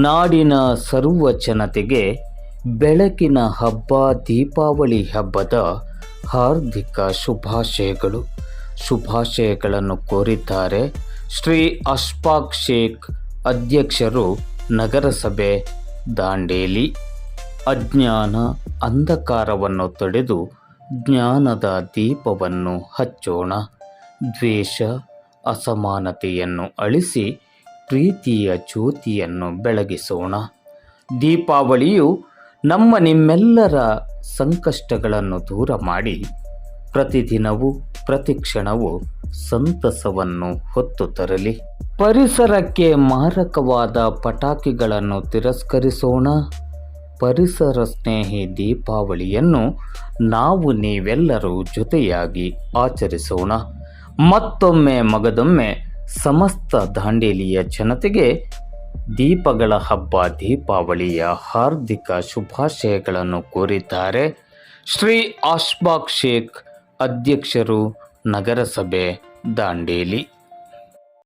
ನಾಡಿನ ಸರ್ವ ಜನತೆಗೆ ಬೆಳಕಿನ ಹಬ್ಬ ದೀಪಾವಳಿ ಹಬ್ಬದ ಹಾರ್ದಿಕ ಶುಭಾಶಯಗಳನ್ನು ಕೋರಿದ್ದಾರೆ ಶ್ರೀ ಅಶ್ಫಾಕ್ ಶೇಖ್, ಅಧ್ಯಕ್ಷರು, ನಗರಸಭೆ, ದಾಂಡೇಲಿ. ಅಜ್ಞಾನ ಅಂಧಕಾರವನ್ನು ತೊಡೆದು ಜ್ಞಾನದ ದೀಪವನ್ನು ಹಚ್ಚೋಣ. ದ್ವೇಷ ಅಸಮಾನತೆಯನ್ನು ಅಳಿಸಿ ಪ್ರೀತಿಯ ಜ್ಯೋತಿಯನ್ನು ಬೆಳಗಿಸೋಣ. ದೀಪಾವಳಿಯು ನಿಮ್ಮೆಲ್ಲರ ಸಂಕಷ್ಟಗಳನ್ನು ದೂರ ಮಾಡಿ ಪ್ರತಿದಿನವೂ ಪ್ರತಿಕ್ಷಣವೂ ಸಂತಸವನ್ನು ಹೊತ್ತು ತರಲಿ. ಪರಿಸರಕ್ಕೆ ಮಾರಕವಾದ ಪಟಾಕಿಗಳನ್ನು ತಿರಸ್ಕರಿಸೋಣ. ಪರಿಸರ ಸ್ನೇಹಿ ದೀಪಾವಳಿಯನ್ನು ನೀವೆಲ್ಲರೂ ಜೊತೆಯಾಗಿ ಆಚರಿಸೋಣ. ಮತ್ತೊಮ್ಮೆ ಮಗದೊಮ್ಮೆ ಸಮಸ್ತ ದಾಂಡೇಲಿಯ ಜನತೆಗೆ ದೀಪಗಳ ಹಬ್ಬ ದೀಪಾವಳಿಯ ಹಾರ್ದಿಕ ಶುಭಾಶಯಗಳನ್ನು ಕೋರಿದ್ದಾರೆ ಶ್ರೀ ಅಶ್ಫಾಕ್ ಶೇಖ್, ಅಧ್ಯಕ್ಷರು, ನಗರಸಭೆ, ದಾಂಡೇಲಿ.